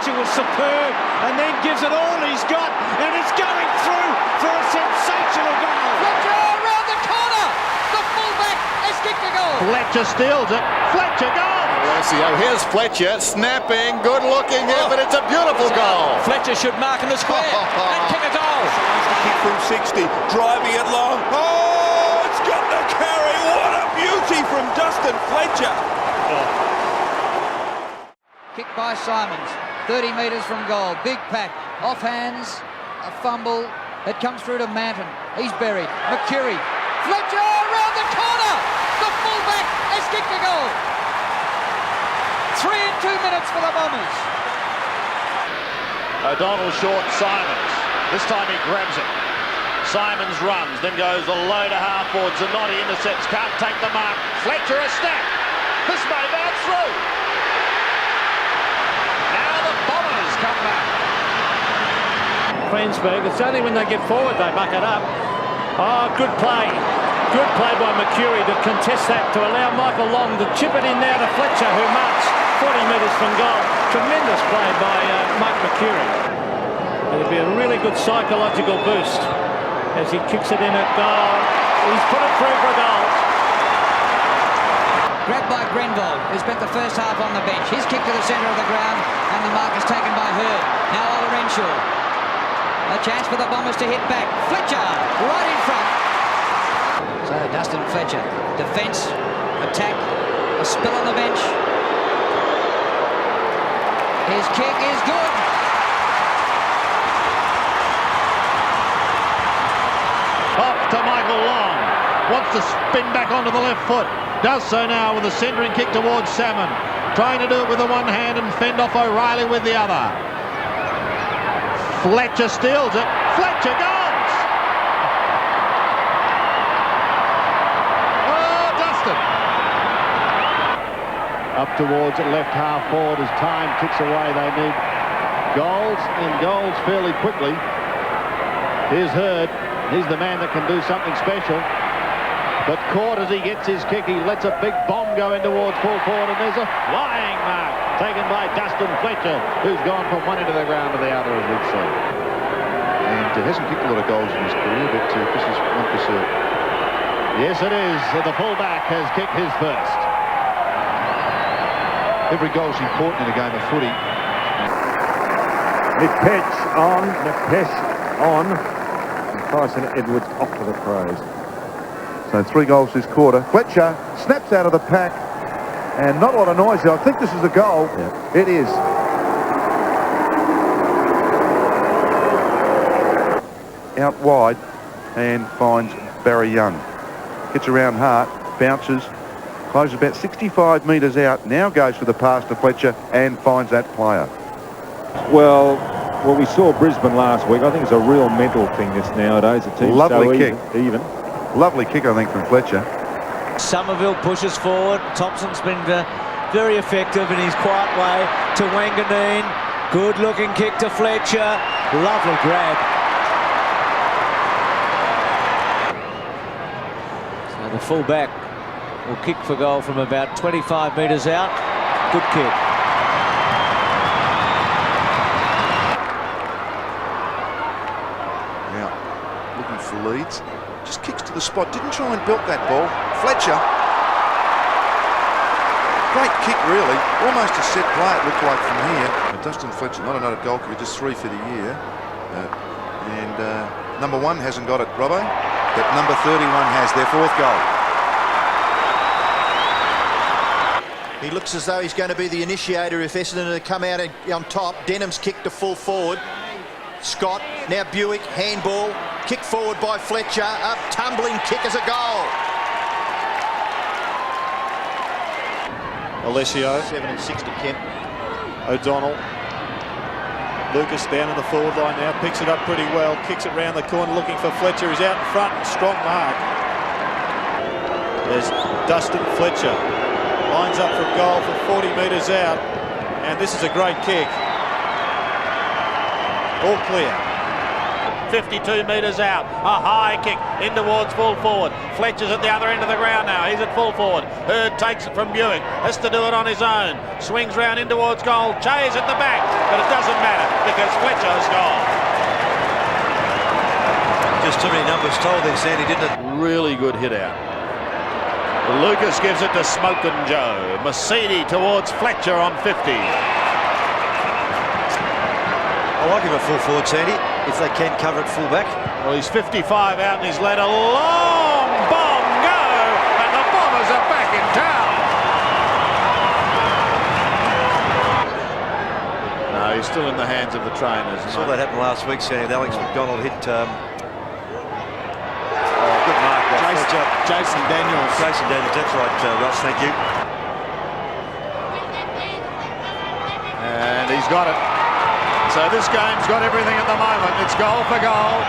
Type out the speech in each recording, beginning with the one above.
Fletcher was superb and then gives it all he's got, and it's going through for a sensational goal. Fletcher around the corner. The fullback has kicked a goal. Fletcher steals it. Fletcher goal. Here's Fletcher, snapping, good looking here, but it's a beautiful goal. Fletcher should mark in the square and kick a goal. Kick from 60, driving it long. Oh, it's got the carry. What a beauty from Dustin Fletcher. Kick by Simons, 30 metres from goal. Big pack, off hands, a fumble. It comes through to Manton. He's buried. Mercury. Fletcher around the corner. The fullback has kicked a goal. 3 in 2 minutes for the Bombers. O'Donnell short Simons. This time he grabs it. Simons runs, then goes a load of half-forwards. Zanotti intercepts, can't take the mark. Fletcher a snap. This may bounce through. Now the Bombers come back. Queensberg, it's only when they get forward they buck it up. Oh, good play. Good play by Mercury to contest that, to allow Michael Long to chip it in there to Fletcher, who marks 40 metres from goal. Tremendous play by Mike Mercury. It'll be a really good psychological boost as he kicks it in at goal. He's put it through for a goal. Grabbed by Grenville, who spent the first half on the bench. His kick to the centre of the ground, and the mark is taken by Hurd. Now Ola Renshaw. A chance for the Bombers to hit back. Fletcher, right in front. So Dustin Fletcher, defence, attack, a spill on the bench. His kick is good. Off to Michael Long. Wants to spin back onto the left foot. Does so now with a centering kick towards Salmon. Trying to do it with the one hand and fend off O'Reilly with the other. Fletcher steals it. Fletcher goes! Oh, Dustin! Up towards the left half forward as time ticks away. They need goals fairly quickly. Here's Hurd. He's the man that can do something special. But caught as he gets his kick, he lets a big bomb go in towards full forward, and there's a flying mark taken by Dustin Fletcher, who's gone from one end of the ground to the other, as we've seen. And hasn't kicked a lot of goals in his career, but this is one for certain. Yes, it is. The fullback has kicked his first. Every goal's important in a game of footy. Nipesh on, and Tyson Edwards off to the Crows. So 3 goals this quarter. Fletcher snaps out of the pack, and not a lot of noise here. I think this is a goal. Yeah. It is. Out wide and finds Barry Young. Gets around Hart, bounces, closes about 65 metres out, now goes for the pass to Fletcher and finds that player. Well, what we saw Brisbane last week, I think it's a real mental thing this nowadays. The team's Lovely so kick. Even. Lovely kick, I think, from Fletcher. Somerville pushes forward. Thompson's been very effective in his quiet way to Wanganeen. Good looking kick to Fletcher. Lovely grab. So the full-back will kick for goal from about 25 metres out. Good kick. Now, looking for leads. Just kicks to the spot. Didn't try and belt that ball. Fletcher. Great kick, really. Almost a set play, it looked like, from here. Dustin Fletcher, not another goal kicker, just 3 for the year. Number 1 hasn't got it, Robbo. But number 31 has their 4th goal. He looks as though he's going to be the initiator if Essendon to come out on top. Denham's kick to full forward. Scott, now Buick, handball. Kick forward by Fletcher. A tumbling kick as a goal. Alessio. 7 and 6 to Kemp. O'Donnell. Lucas down in the forward line now. Picks it up pretty well. Kicks it round the corner looking for Fletcher. He's out in front. Strong mark. There's Dustin Fletcher. Lines up for a goal from 40 metres out. And this is a great kick. All clear. 52 metres out. A high kick in towards full forward. Fletcher's at the other end of the ground now. He's at full forward. Hurd takes it from Buick. Has to do it on his own. Swings round in towards goal. Che's at the back, but it doesn't matter because Fletcher has gone. Just too many numbers told there, Sandy, didn't it? Really good hit out. Lucas gives it to Smokin' Joe. Mercedes towards Fletcher on 50. I like him at full forward, Sandy, if they can cover it full back. Well, he's 55 out and he's let a long bomb go, and the Bombers are back in town. No, he's still in the hands of the trainers. I saw that happen last week, Sandy. Alex McDonald hit... good mark. Jason Daniels. Jason Daniels, that's right, Ross, thank you. And he's got it. So this game's got everything at the moment. It's goal for goal.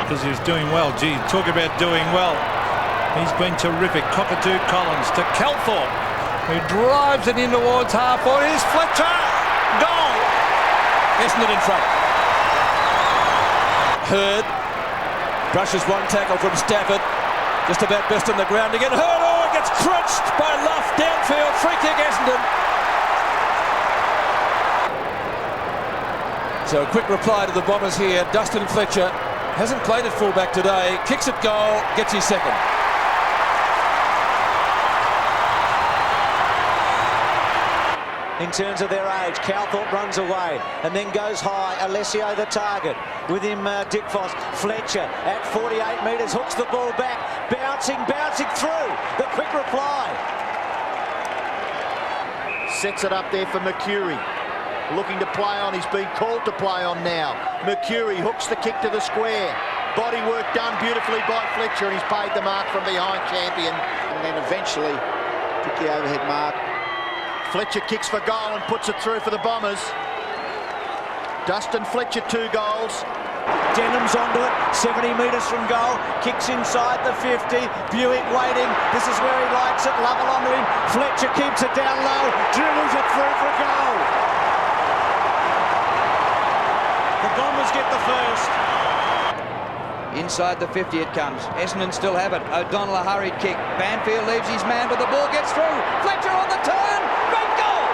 Because he was doing well. Gee, talk about doing well. He's been terrific. Cockatoo Collins to Calthorpe, who drives it in towards half forward. Here's Fletcher. Goal. Essendon in front. Hurd brushes one tackle from Stafford. Just about best on the ground again. Hurd, oh, gets crunched by Luff downfield. Free kick Essendon. So a quick reply to the Bombers here. Dustin Fletcher hasn't played at fullback today. Kicks at goal, gets his second. In terms of their age, Calthorpe runs away and then goes high. Alessio the target. With him, Dick Foss. Fletcher at 48 metres, hooks the ball back. Bouncing through. The quick reply. Sets it up there for Mercury. Looking to play on, he's been called to play on now. Mercury hooks the kick to the square. Body work done beautifully by Fletcher, and he's paid the mark from behind, champion. And then eventually took the overhead mark. Fletcher kicks for goal and puts it through for the Bombers. Dustin Fletcher, 2 goals. Denham's onto it, 70 metres from goal, kicks inside the 50, Buick waiting, this is where he likes it, Lovell onto him, Fletcher keeps it down low, dribbles it through for goal. The Bombers get the first. Inside the 50 it comes. Essendon still have it. O'Donnell a hurried kick. Banfield leaves his man, but the ball gets through. Fletcher on the turn. Great goal!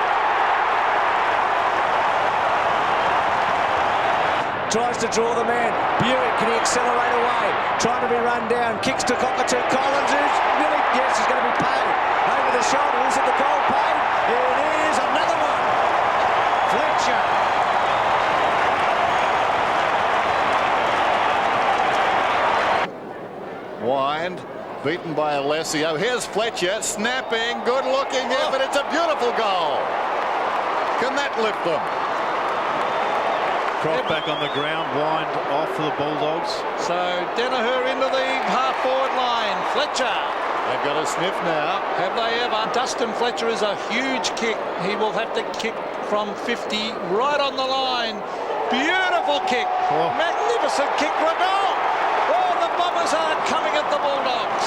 Tries to draw the man. Buick, can he accelerate away? Trying to be run down. Kicks to Cockatoo Collins, who's really, yes, he's going to be paid. Over the shoulder, is it the goal paid? It is another one. Fletcher. Wind, beaten by Alessio. Here's Fletcher, snapping, good-looking effort. It's a beautiful goal. Can that lift them? Croft back on the ground, wind off for the Bulldogs. So Danaher into the half-forward line. Fletcher. They've got a sniff now. Have they ever? Dustin Fletcher is a huge kick. He will have to kick from 50 right on the line. Beautiful kick. Magnificent kick for a goal. Oh, the Bombers are coming at the Bulldogs.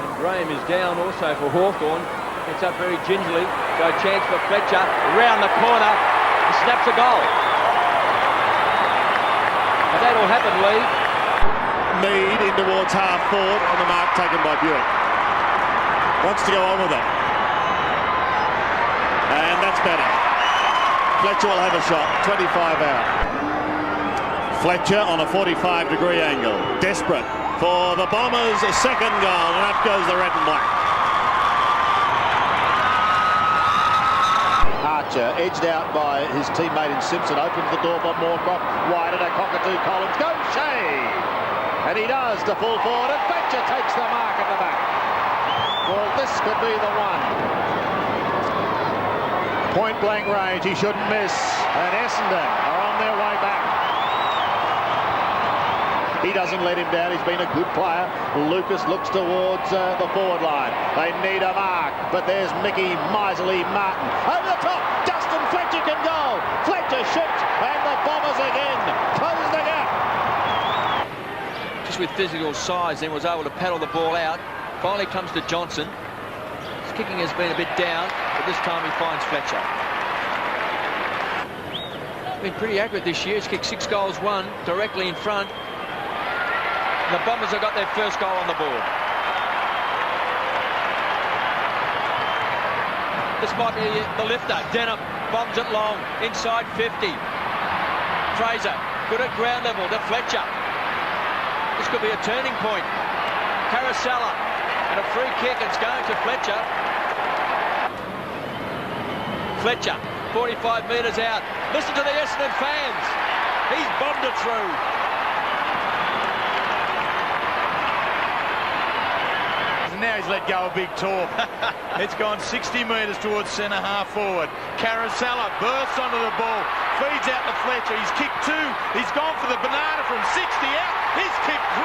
And Graham is down also for Hawthorn. Gets up very gingerly. Go chance for Fletcher. Around the corner. He snaps a goal. And that'll happen, Lee. Mead in towards half forward on the mark taken by Buick. Wants to go on with it. And that's better. Fletcher will have a shot. 25 out. Fletcher on a 45-degree angle. Desperate for the Bombers. A second goal, and up goes the red and black. Archer edged out by his teammate in Simpson. Opens the door by Moorcroft. Wide at a Cockatoo Collins. Go Shea! And he does to full forward, and Fletcher takes the mark at the back. Well, this could be the one. Point blank range, he shouldn't miss. And Essendon are on their way back. He doesn't let him down, he's been a good player. Lucas looks towards the forward line. They need a mark, but there's Mickey Miserly Martin. Over the top, Dustin Fletcher can go. Fletcher shoots, and the Bombers again close the gap. Just with physical size, then was able to paddle the ball out. Finally comes to Johnson. His kicking has been a bit down, but this time he finds Fletcher. been pretty accurate this year. He's kicked 6 goals, 1 directly in front. The Bombers have got their first goal on the board. This might be the lifter. Denham bombs it long, inside 50. Fraser, good at ground level to Fletcher. This could be a turning point. Caracella, and a free kick. It's going to Fletcher. Fletcher, 45 metres out. Listen to the Essendon fans. He's bombed it through. Now he's let go a big talk. It's gone 60 metres towards centre half forward. Caracella bursts onto the ball, feeds out to Fletcher. He's kicked 2. He's gone for the banana from 60 out. He's kicked 3.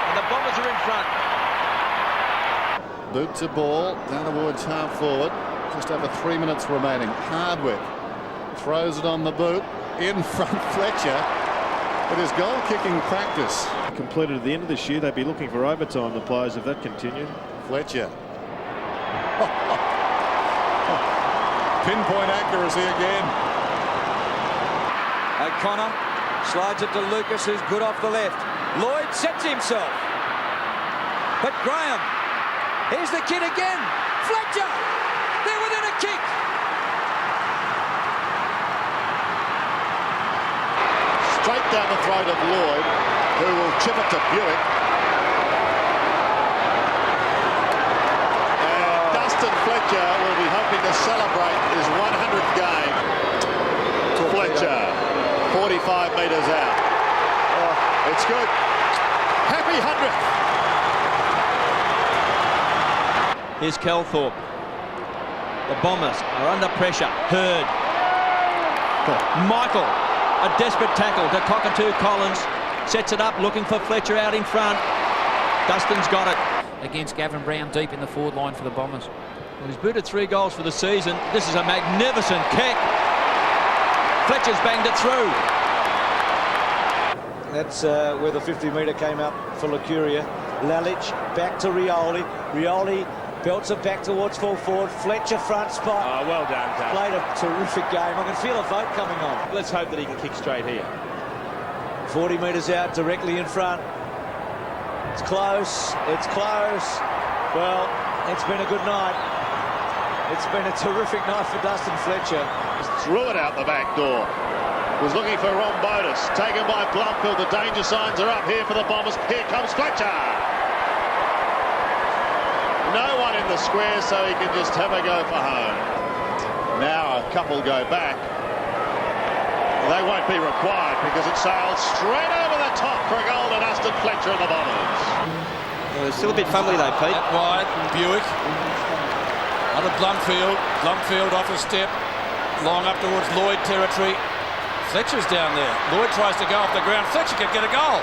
And the Bombers are in front. Boot to ball, down towards half forward. Just over 3 minutes remaining. Hardwick throws it on the boot. In front, Fletcher. It is goal-kicking practice. Completed at the end of this year, they'd be looking for overtime, the players, if that continued. Fletcher. Pinpoint accuracy again. O'Connor slides it to Lucas, who's good off the left. Lloyd sets himself. But Graham, here's the kid again. Fletcher, they're within a kick. Straight down the throat of Lloyd, who will chip it to Buick. And Dustin Fletcher will be hoping to celebrate his 100th game. Fletcher, 45 metres out. Oh, it's good. Happy 100th. Here's Calthorpe. The Bombers are under pressure. Hurd. Michael. A desperate tackle to Cockatoo. Collins sets it up, looking for Fletcher out in front. Dustin's got it. Against Gavin Brown deep in the forward line for the Bombers. Well, he's booted 3 goals for the season. This is a magnificent kick. Fletcher's banged it through. That's where the 50-metre came up for Lucuria. Lalic back to Rioli. Rioli belts it back towards full forward. Fletcher front spot. Oh, well done, Cal. Played a terrific game. I can feel a vote coming on. Let's hope that he can kick straight here. 40 metres out, directly in front. It's close. It's close. Well, it's been a good night. It's been a terrific night for Dustin Fletcher. Threw it out the back door. Was looking for Rombotis. Taken by Blumfield. The danger signs are up here for the Bombers. Here comes Fletcher. No one in the square, so he can just have a go for home. Now a couple go back. They won't be required because it sails straight over the top for a goal to Dustin Fletcher and the Bombers. Well, it's still a bit fumbly though, Pete. Out wide, Buick. Under Blumfield. Blumfield off a step. Long up towards Lloyd territory. Fletcher's down there. Lloyd tries to go off the ground. Fletcher could get a goal.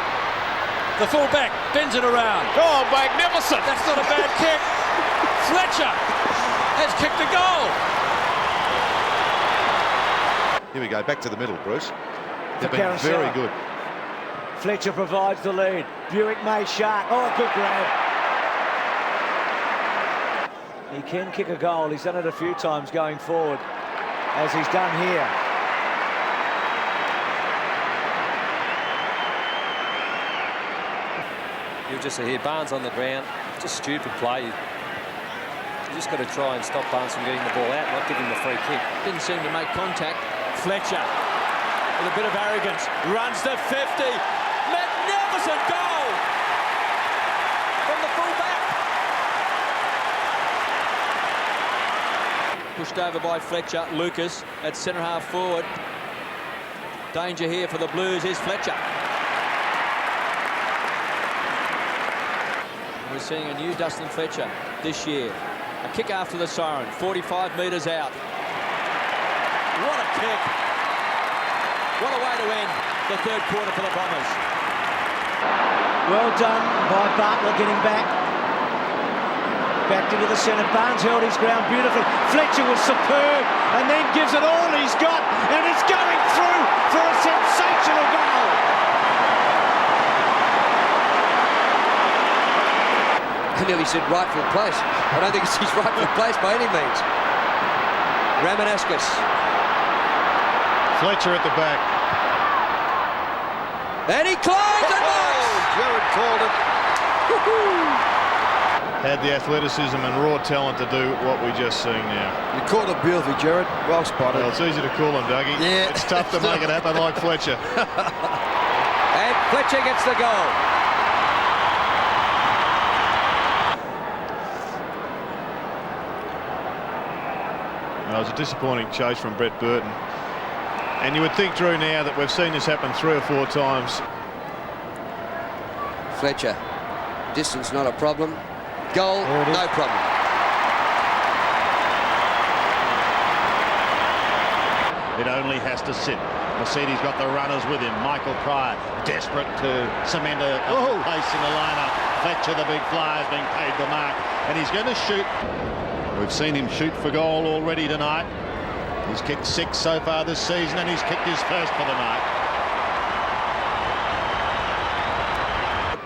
The full-back bends it around. Oh, magnificent. That's not a bad kick. Fletcher has kicked a goal. Here we go, back to the middle, Bruce. They've been Carousel. very good. Fletcher provides the lead. Buick may shark. Oh, good grab. He can kick a goal. He's done it a few times going forward, as he's done here. You'll just see here Barnes on the ground. Just stupid play. You just got to try and stop Barnes from getting the ball out, not give him the free kick. Didn't seem to make contact. Fletcher with a bit of arrogance runs to 50. Magnificent goal from the fullback. Pushed over by Fletcher. Lucas at centre half forward. Danger here for the Blues. Here's Fletcher. We're seeing a new Dustin Fletcher this year. A kick after the siren, 45 metres out. What a kick. What a way to end the third quarter for the Bombers. Well done by Bartlett getting back. Backed into the centre. Barnes held his ground beautifully. Fletcher was superb and then gives it all he's got, and it's going through for a sensational goal. I nearly said rightful place. I don't think it's his rightful place by any means. Ramanaskas. Fletcher at the back. And he climbs and marks! Jared called it. Had the athleticism and raw talent to do what we just seen now. You called it beautifully, Jared. Well spotted. Well, it's easy to call him, Dougie. Yeah. It's tough to make it happen like Fletcher. And Fletcher gets the goal. It was a disappointing chase from Brett Burton. And you would think, Drew, now that we've seen this happen 3 or 4 times. Fletcher. Distance not a problem. Goal, no problem. It only has to sit. Mercedes got the runners with him. Michael Pryor desperate to cement a place in the lineup. Fletcher, the big flyer, has been paid the mark, and he's going to shoot. We've seen him shoot for goal already tonight. He's kicked 6 so far this season, and he's kicked his first for the night.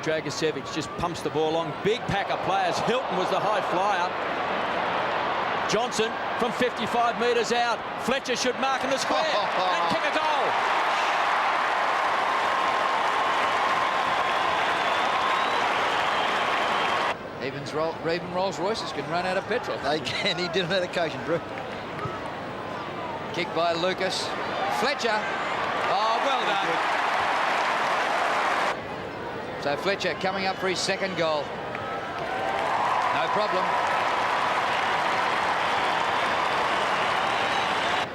Dragicevic just pumps the ball along. Big pack of players. Hilton was the high flyer. Johnson from 55 metres out. Fletcher should mark in the square and kick a goal. Even Rolls Royces can run out of petrol. They can. He did on that occasion, Drew. Kick by Lucas. Fletcher. Oh, well done. So Fletcher coming up for his second goal. No problem.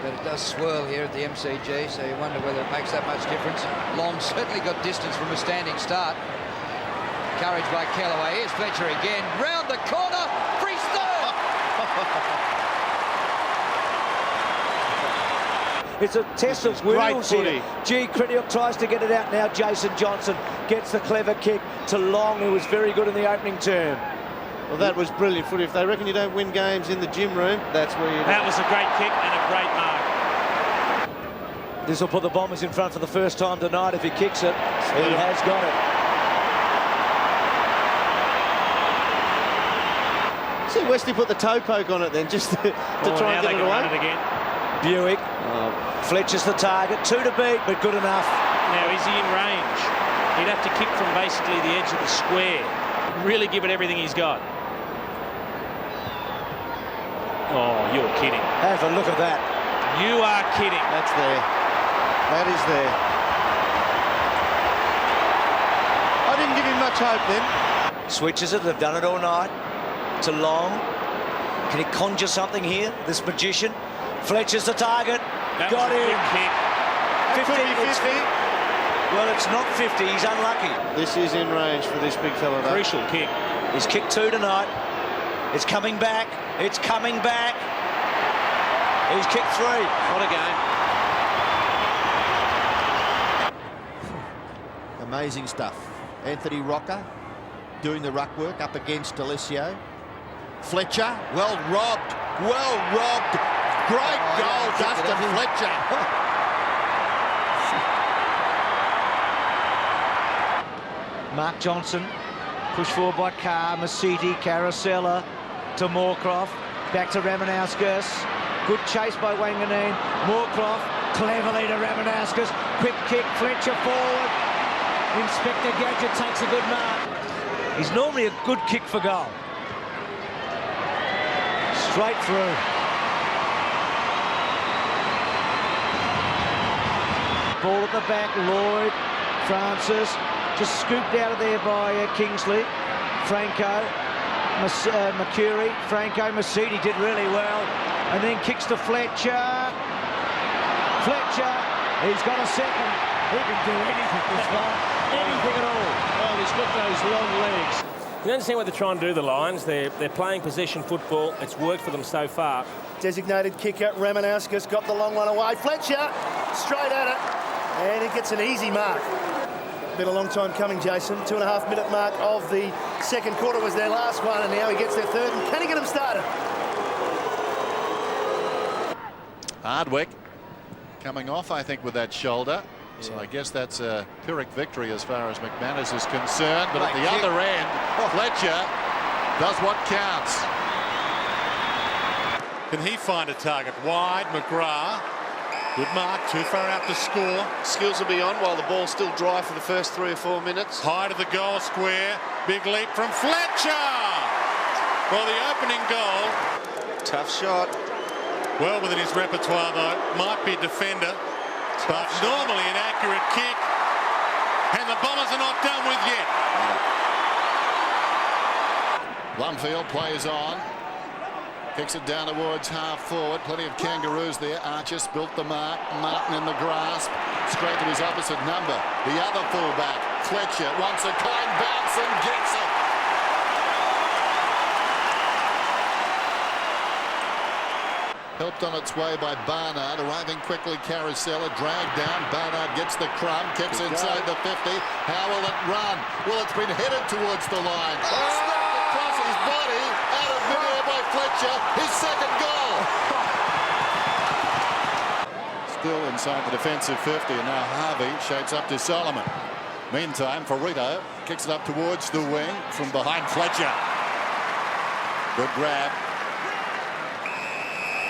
But it does swirl here at the MCG, so you wonder whether it makes that much difference. Long certainly got distance from a standing start. Courage by Kellaway. Here's Fletcher again. Round the corner. Free third. It's a test of wheels here. G. Criniuk tries to get it out now. Jason Johnson gets the clever kick to Long, who was very good in the opening term. Well, that was brilliant footy. If they reckon you don't win games in the gym room, that's where you... That was a great kick and a great mark. This will put the Bombers in front for the first time tonight. If he kicks it, he has got it. See, Westy put the toe poke on it then, just to try and get it away. Run it again. Buick. Fletcher's the target. 2 to beat, but good enough. Now, is he in range? He'd have to kick from basically the edge of the square. Really give it everything he's got. Oh, you're kidding. Have a look at that. You are kidding. That's there. That is there. I didn't give him much hope then. Switches it. They've done it all night. To Long. Can he conjure something here, this magician? Fletcher's the target. That got was a him. good kick. 50. Could be 50. Well, it's not 50. He's unlucky. This is in range for this big fella, though. Crucial kick. He's kicked 2 tonight. It's coming back. It's coming back. He's kicked 3. What a game. Amazing stuff. Anthony Rocker doing the ruck work up against Alessio. Fletcher, well robbed. Well robbed. Great goal, Dustin Fletcher. Mark Johnson, pushed forward by Carr, Masiti, Carosella to Moorcroft, back to Ramanauskas. Good chase by Wanganeen. Moorcroft, cleverly to Ramanauskas. Quick kick, Fletcher forward. Inspector Gadget takes a good mark. He's normally a good kick for goal. Straight through. Ball at the back, Lloyd, Francis, just scooped out of there by Kingsley. Franco, Mercury, Franco, Masidi did really well. And then kicks to Fletcher. Fletcher, he's got a second. He can do anything this far. Anything at all. Oh, he's got those long legs. You understand what they're trying to do, the Lions? They're playing possession football. It's worked for them so far. Designated kicker, Ramanauskas got the long one away. Fletcher, straight at it. And it gets an easy mark. Been a long time coming, Jason. 2.5 minute mark of the second quarter was their last one, and now he gets their third. And can he get them started? Hardwick coming off, I think, with that shoulder. So I guess that's a Pyrrhic victory as far as McManus is concerned. But at the other end, Fletcher does what counts. Can he find a target? Wide, McGrath. Good mark, too far out to score. Skills will be on while the ball's still dry for the first 3 or 4 minutes. High to the goal square. Big leap from Fletcher. Well, the opening goal. Tough shot. Well within his repertoire, though. Might be a defender, but normally an accurate kick. And the Bombers are not done with yet. Blumfield plays on. Kicks it down towards half forward. Plenty of kangaroos there. Arches built the mark. Martin in the grasp. Straight to his opposite number. The other fullback, Fletcher, wants a kind bounce and gets it. Helped on its way by Barnard. Arriving quickly, Carousella. Dragged down. Barnard gets the crumb. Kicks inside the 50. How will it run? Well, it's been headed towards the line. Snapped across his body. Out of midair by Fletcher. His second goal. Still inside the defensive 50. And now Harvey shapes up to Solomon. Meantime, Ferrito kicks it up towards the wing from behind Fletcher. Good grab.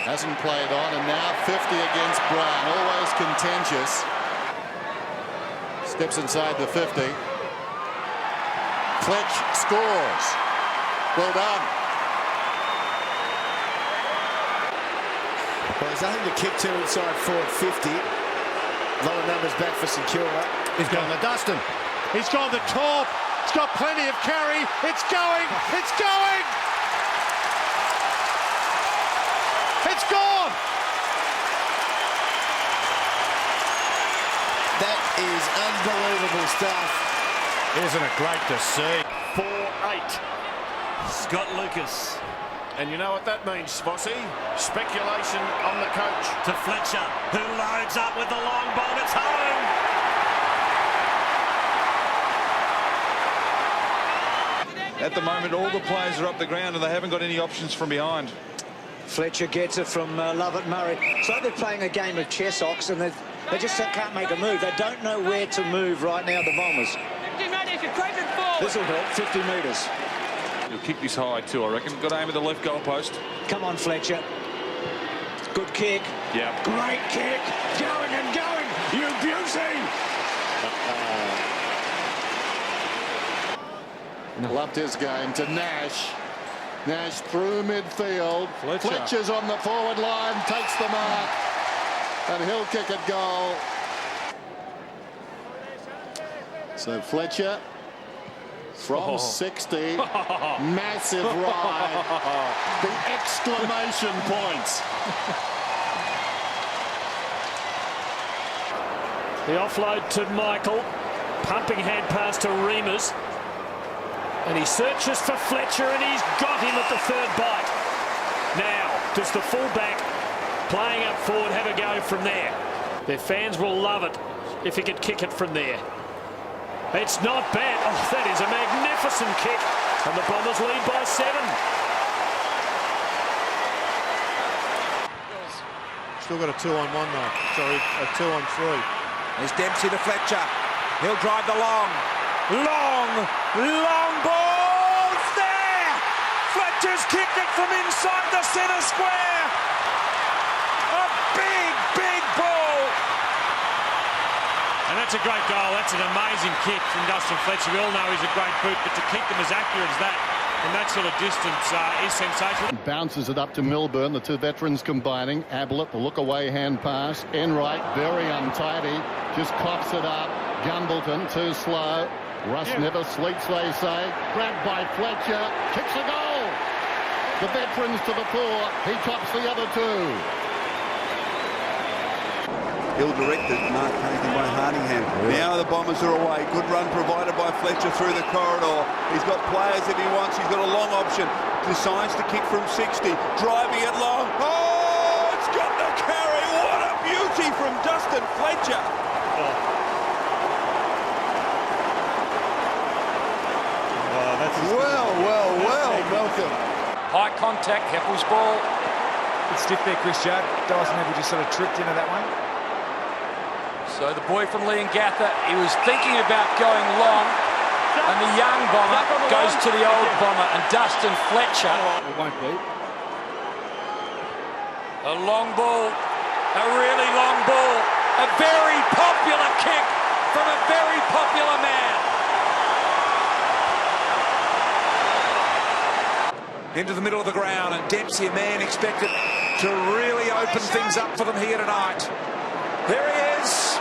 Hasn't played on, and now 50 against Brown. Always contentious. Steps inside the 50. Fletch scores. Well done. Well, there's nothing to kick to inside forward 50. A lot of numbers back for Secura. He's going to Dustin. He's gone to Torp. It's got plenty of carry. It's going. It's going. It's gone! That is unbelievable stuff. Isn't it great to see? 4-8. Scott Lucas. And you know what that means, Spossy? Speculation on the coach. To Fletcher, who loads up with the long ball. It's home! At the moment, all the players are up the ground and they haven't got any options from behind. Fletcher gets it from Lovett Murray. It's like they're playing a game of chess, Ox, and they just can't make a move. They don't know where to move right now, the Bombers. 50 metres, you crank it forward. This will help, 50 metres. He'll kick this high too, I reckon. Got aim at the left goal post. Come on, Fletcher. Good kick. Yeah. Great kick. Going and going. You beauty. Loved his game to Nash. Nash through midfield. Fletcher's on the forward line, takes the mark, and he'll kick it goal. So Fletcher from 60, massive ride. The exclamation points. The offload to Michael, pumping hand pass to Reimers. And he searches for Fletcher, and he's got him at the third bite. Now, does the fullback playing up forward have a go from there? Their fans will love it if he could kick it from there. It's not bad. Oh, that is a magnificent kick. And the Bombers lead by 7. Still got a 2-on-1 though. Sorry, a 2-on-3. There's Dempsey to Fletcher. He'll drive the long ball there. Fletcher's kicked it from inside the centre square. A big ball. And that's a great goal. That's an amazing kick from Dustin Fletcher. We all know he's a great boot, but to kick them as accurate as that from that sort of distance is sensational. Bounces it up to Milburn, the two veterans combining. Ablett, the look-away hand pass. Enright, very untidy, just coughs it up. Gumbleton, too slow. Russ never sleeps, they say. Grabbed by Fletcher, kicks a goal. The veterans to the fore, he tops the other two. Ill-directed mark taken by Hardingham. Now the Bombers are away. Good run provided by Fletcher through the corridor. He's got players that he wants. He's got a long option. Decides to kick from 60. Driving it long. Oh, it's got the carry. What a beauty from Dustin Fletcher. Well, Malcolm. High contact, Heppel's ball. Bit stiff there, Chris Judd. Dyson Heppel just sort of tripped into that one. So the boy from Leongatha, he was thinking about going long, and the young bomber goes to the old bomber, and Dustin Fletcher. It won't be. A long ball, a really long ball, a very popular kick from a very popular man. Into the middle of the ground, and Dempsey, a man expected to really open things up for them here tonight. Here he is,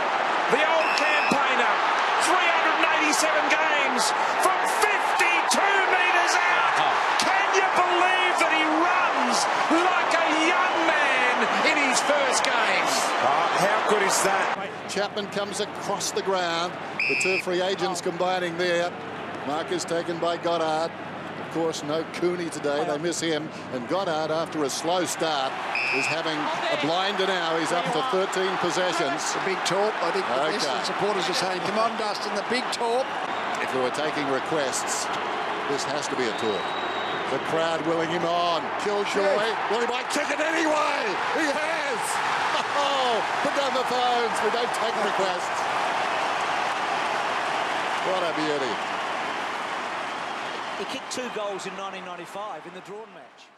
the old campaigner, 387 games from 52 metres out. Can you believe that he runs like a young man in his first game? How good is that? Chapman comes across the ground. The two free agents combining there. Mark is taken by Goddard. Of course, no Cooney today. They miss him. And Goddard, after a slow start, is having a blinder now. He's up to 13 possessions. The big talk. I think the Western supporters are saying, come on, Dustin, the big talk. If we were taking requests, this has to be a talk. The crowd willing him on. Killjoy. Well, he might kick it anyway. He has. Oh, put down the phones. We don't take requests. What a beauty. He kicked 2 goals in 1995 in the drawn match.